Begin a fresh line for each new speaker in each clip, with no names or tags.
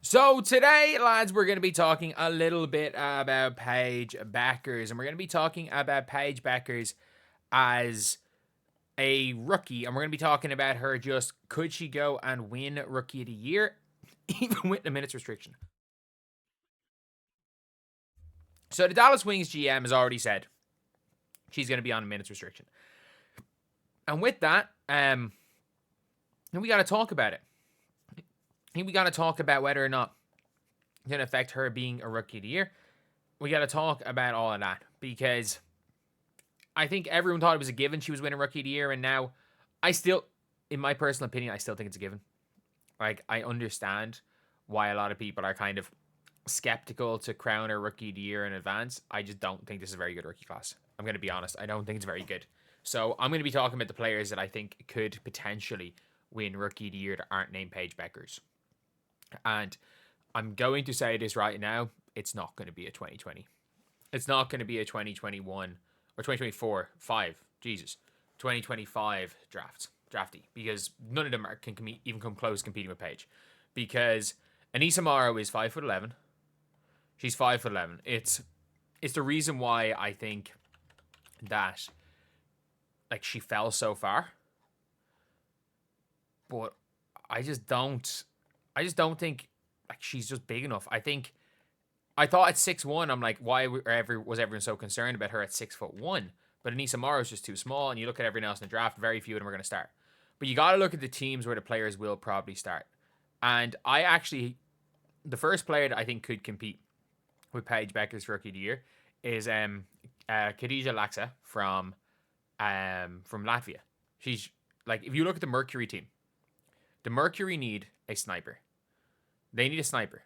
So today, lads, we're going to be talking a little bit about Paige Beckers, and we're going to be talking about Paige Beckers as a rookie, and we're going to be talking about her just could she go and win Rookie of the Year, even with the minutes restriction. So the Dallas Wings GM has already said she's going to be on a minutes restriction, and with that, we got to talk about it. We got to talk about whether or not it's going to affect her being a Rookie of the Year. We got to talk about all of that because I think everyone thought it was a given she was winning Rookie of the Year, and now I still, in my personal opinion, I still think it's a given. Like, I understand why a lot of people are kind of skeptical to crown her Rookie of the Year in advance. I just don't think this is a very good rookie class. I'm going to be honest. I don't think it's very good. So I'm going to be talking about the players that I think could potentially win Rookie of the Year that aren't named Paige Beckers. And I'm going to say this right now. It's not going to be a 2020. It's not going to be a 2021 or 2024, 2025 drafty, because none of them can even come close competing with Paige. Because Anissa Morrow is 5'11". She's 5'11". It's the reason why I think that like she fell so far. But I just don't think like she's just big enough. I thought at 6'1", I'm like, why was everyone so concerned about her at 6'1"? But Anissa Morrow is just too small, and you look at everyone else in the draft, very few of them are going to start. But you got to look at the teams where the players will probably start. And the first player that I think could compete with Paige Beckers Rookie of the Year is Khadija Laksa from Latvia. She's like, if you look at the Mercury team, the Mercury need a sniper. They need a sniper.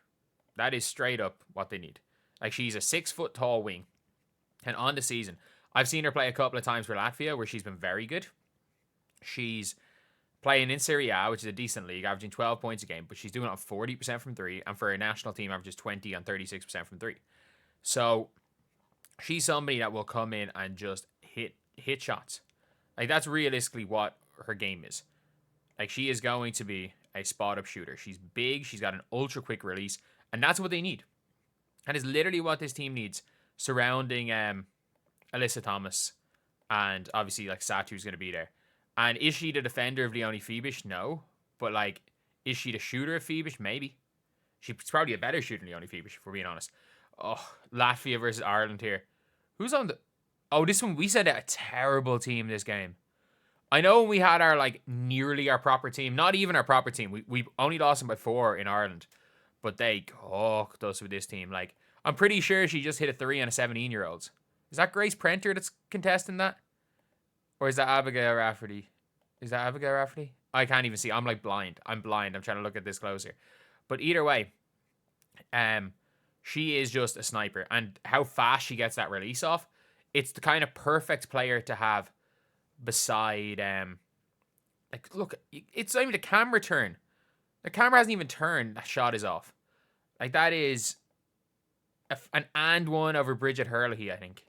That is straight up what they need. Like, she's a 6 foot tall wing. And on the season, I've seen her play a couple of times for Latvia where she's been very good. She's playing in Serie A, which is a decent league, averaging 12 points a game, but she's doing it on 40% from three. And for a national team, averages 20 on 36% from three. So she's somebody that will come in and just hit shots. Like, that's realistically what her game is. Like, she is going to be a spot-up shooter. She's big. She's got an ultra-quick release. And that's what they need. That is literally what this team needs surrounding Alyssa Thomas. And obviously, like, Satu's going to be there. And is she the defender of Leonie Febish? No. But, like, is she the shooter of Febish? Maybe. She's probably a better shooter than Leonie Febish, if we're being honest. Oh, Latvia versus Ireland here. Who's on the... Oh, this one, we sent out a terrible team this game. I know when we had our, like, nearly our proper team. Not even our proper team. We only lost them by 4 in Ireland. But they cooked us with this team. Like, I'm pretty sure she just hit a 3 on a 17-year-old. Is that Grace Prenter that's contesting that? Or is that Abigail Rafferty? I can't even see. I'm like blind. I'm trying to look at this closer. But either way, she is just a sniper. And how fast she gets that release off, it's the kind of perfect player to have beside, like, look, it's not even the camera turn. The camera hasn't even turned. That shot is off. Like, that is an and one over Bridget Hurley, I think.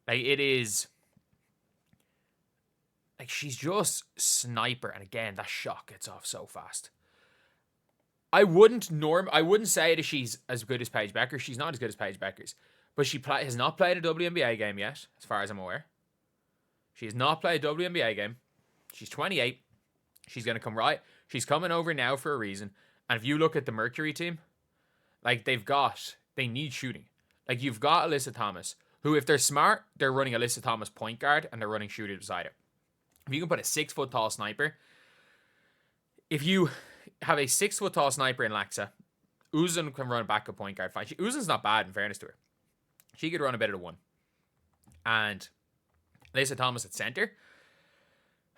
Like, it is... Like, she's just sniper. And again, that shot gets off so fast. I wouldn't say that she's as good as Paige Beckers. She's not as good as Paige Beckers. But she has not played a WNBA game yet, as far as I'm aware. She has not played a WNBA game. She's 28. She's going to come right. She's coming over now for a reason. And if you look at the Mercury team, like, they need shooting. Like, you've got Alyssa Thomas, who, if they're smart, they're running Alyssa Thomas point guard and they're running shooter beside her. If you can put a 6 foot tall sniper, if you have a 6 foot tall sniper in Laksa, Uzun can run backup point guard fine. Uzun's not bad, in fairness to her. She could run a bit of the one. And Alyssa Thomas at center.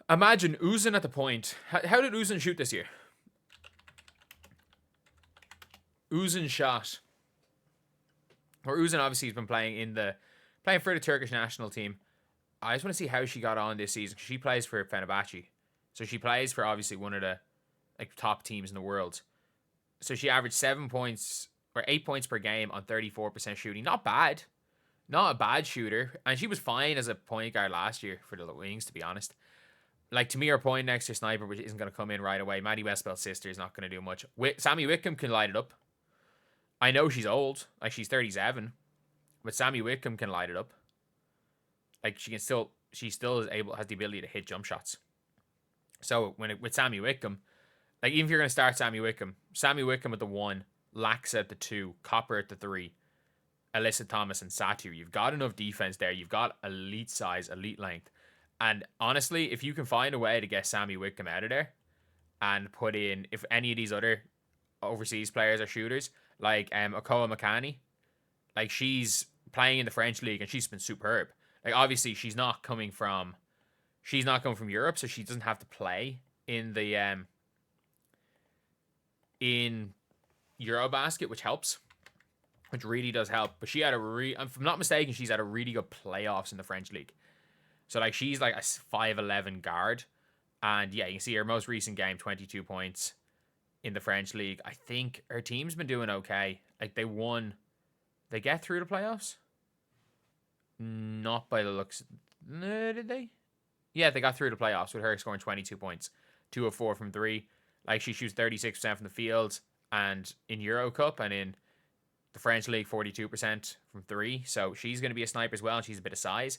Imagine Uzun at the point. How did Uzun shoot this year? Uzun shot. Or Uzun obviously has been playing for the Turkish national team. I just want to see how she got on this season. She plays for Fenerbahce. So she plays for obviously one of the, like, top teams in the world. So she averaged 7 points or 8 points per game on 34% shooting. Not bad. Not a bad shooter. And she was fine as a point guard last year for the Wings, to be honest. like, to me, our point next to sniper, which isn't going to come in right away. Maddie Westbell's sister is not going to do much. Sammy Whitcomb can light it up. I know she's old, like she's 37, but Sammy Whitcomb can light it up. Like she still is has the ability to hit jump shots. So with Sammy Whitcomb, like even if you're going to start Sammy Whitcomb at the 1, Laxa at the 2, Copper at the 3, Alyssa Thomas and Satu. You've got enough defense there. You've got elite size, elite length. And honestly, if you can find a way to get Sammy Whitcomb out of there and put in, if any of these other overseas players are shooters, like Okoa Makani, like she's playing in the French league and she's been superb. Like obviously she's not coming from Europe, so she doesn't have to play in the in Eurobasket, which helps. Which really does help. But she had if I'm not mistaken, she's had a really good playoffs in the French league. So like she's like a 5'11" guard. And yeah, you can see her most recent game, 22 points in the French league. I think her team's been doing okay. Like they get through the playoffs? Not by the looks. Did they? Yeah, they got through the playoffs with her scoring 22 points. 2 of 4 from 3. Like she shoots 36% from the field. And in Euro Cup and in the French league, 42% from 3. So she's going to be a sniper as well, and she's a bit of size.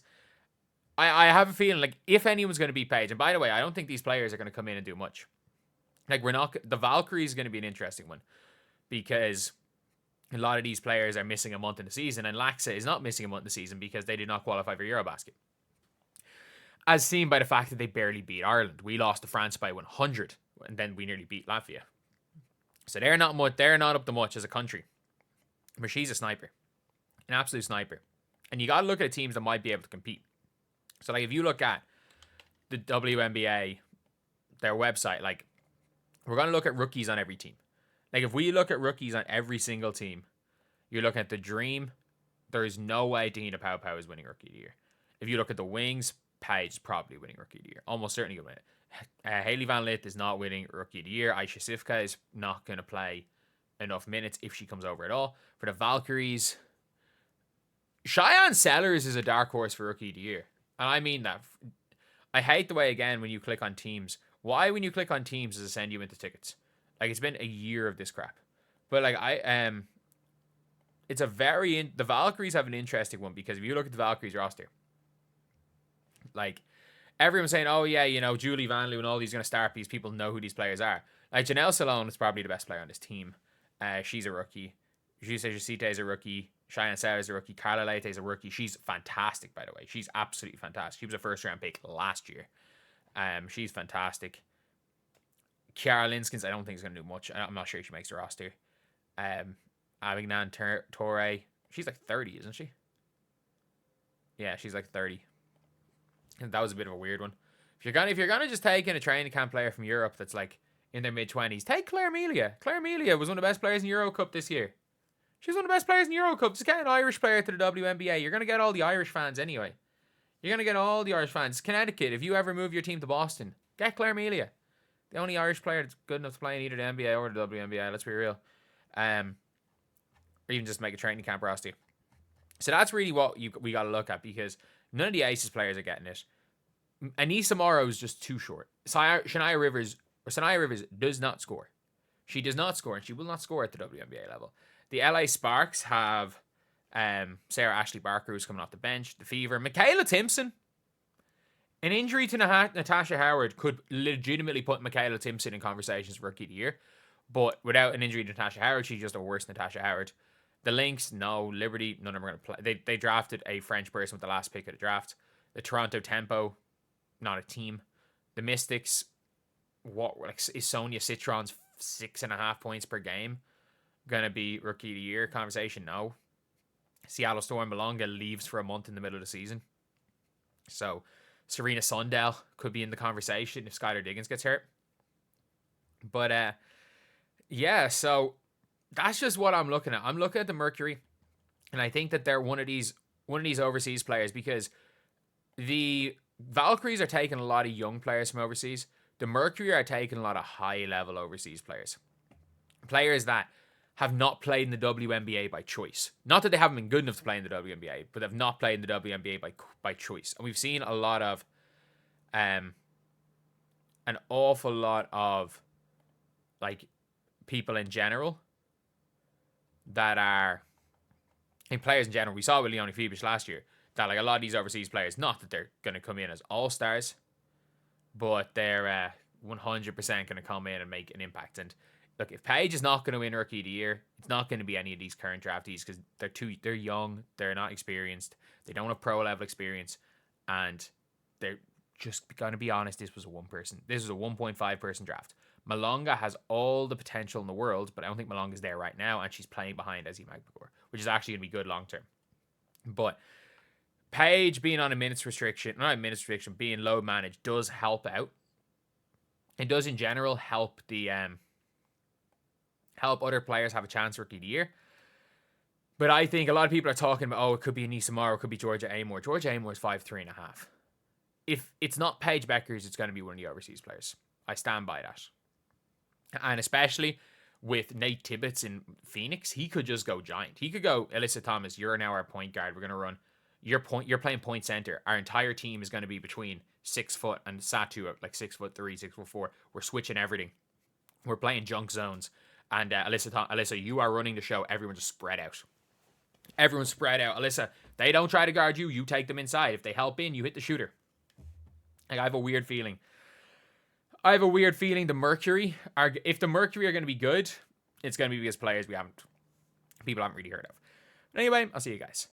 I have a feeling, like, if anyone's going to beat Paige, and by the way, I don't think these players are going to come in and do much. Like, the Valkyrie is going to be an interesting one, because a lot of these players are missing a month in the season, and Laxa is not missing a month in the season because they did not qualify for Eurobasket. As seen by the fact that they barely beat Ireland. We lost to France by 100, and then we nearly beat Latvia. So they're not up to much as a country. But she's a sniper. An absolute sniper. And you got to look at teams that might be able to compete. So, like, if you look at the WNBA, their website, like, we're going to look at rookies on every team. Like, if we look at rookies on every single team, you're looking at the Dream. There is no way Dina Pow Pow is winning Rookie of the Year. If you look at the Wings, Paige is probably winning Rookie of the Year. Almost certainly going to win it. Hailey Van Lith is not winning Rookie of the Year. Aisha Sifka is not going to play enough minutes if she comes over at all. For the Valkyries, Cheyenne Sellers is a dark horse for Rookie of the Year. And I mean that. I hate the way, again, when you click on teams. Why, when you click on teams, does it send you into tickets? Like, it's been a year of this crap. But, like, it's a the Valkyries have an interesting one, because if you look at the Valkyries roster, like, everyone's saying, oh, yeah, you know, Julie Van Loo and all these going to start because people know who these players are. Like, Janelle Salone is probably the best player on this team. She's a rookie. Jusce Jusite is a rookie. Cheyenne Sarah is a rookie. Carla Leite is a rookie. She's fantastic, by the way. She's absolutely fantastic. She was a first-round pick last year. She's fantastic. Kiara Linskins, I don't think is going to do much. I'm not sure she makes the roster. Avignon Torre, she's like 30, isn't she? Yeah, she's like 30. And that was a bit of a weird one. If you're gonna just take in a training camp player from Europe that's like in their mid-20s, take Claire Amelia. Claire Amelia was one of the best players in Euro Cup this year. She was one of the best players in Euro Cup. Just get an Irish player to the WNBA. You're going to get all the Irish fans anyway. You're going to get all the Irish fans. Connecticut, if you ever move your team to Boston, get Claire Amelia. The only Irish player that's good enough to play in either the NBA or the WNBA, let's be real. Or even just make a training camp roster. So that's really what we got to look at, because none of the Aces players are getting it. Anissa Morrow is just too short. Shania Rivers does not score. She does not score, and she will not score at the WNBA level. The LA Sparks have Sarah Ashley Barker, who's coming off the bench. The Fever. Michaela Timpson. An injury to Natasha Howard could legitimately put Michaela Timpson in conversations for Rookie of the Year. But without an injury to Natasha Howard, she's just a worse Natasha Howard. The Lynx, no. Liberty, none of them are going to play. They drafted a French person with the last pick of the draft. The Toronto Tempo, not a team. The Mystics, is Sonia Citron's 6.5 points per game gonna be Rookie of the Year conversation? No. Seattle Storm Malonga leaves for a month in the middle of the season. So Serena Sundell could be in the conversation if Skylar Diggins gets hurt. But yeah, so that's just what I'm looking at. I'm looking at the Mercury, and I think that they're one of these overseas players, because the Valkyries are taking a lot of young players from overseas. The Mercury are taking a lot of high-level overseas players. Players that have not played in the WNBA by choice. Not that they haven't been good enough to play in the WNBA, but have not played in the WNBA by choice. And we've seen a lot of an awful lot of like people in general that are in players in general. We saw with Leonie Phoebus last year that like a lot of these overseas players, not that they're going to come in as all-stars, but they're 100% going to come in and make an impact. And look, if Paige is not going to win Rookie of the Year, it's not going to be any of these current draftees because they're young, they're not experienced, they don't have pro level experience, and they're just going to be honest. This was a 1.5 person draft. Malonga has all the potential in the world, but I don't think Malonga's there right now, and she's playing behind Ezzy Magbagor, which is actually going to be good long term. But Paige being on a minutes restriction, not a minutes restriction, being low managed does help out. It does in general help the help other players have a chance Rookie of the Year. But I think a lot of people are talking about, it could be Anissa Morrow, it could be Georgia Amor. Georgia Amor is 5'3.5". If it's not Paige Beckers, it's going to be one of the overseas players. I stand by that. And especially with Nate Tibbetts in Phoenix, he could just go giant. He could go, Alyssa Thomas, you're now our point guard. We're going to run. You're playing point center. Our entire team is going to be between 6 foot and Satu at like 6'3", 6'4". We're switching everything. We're playing junk zones. And Alyssa, you are running the show. Everyone just spread out. Everyone spread out. Alyssa, they don't try to guard you. You take them inside. If they help in, you hit the shooter. Like, I have a weird feeling. If the Mercury are going to be good, it's going to be because players people haven't really heard of. But anyway, I'll see you guys.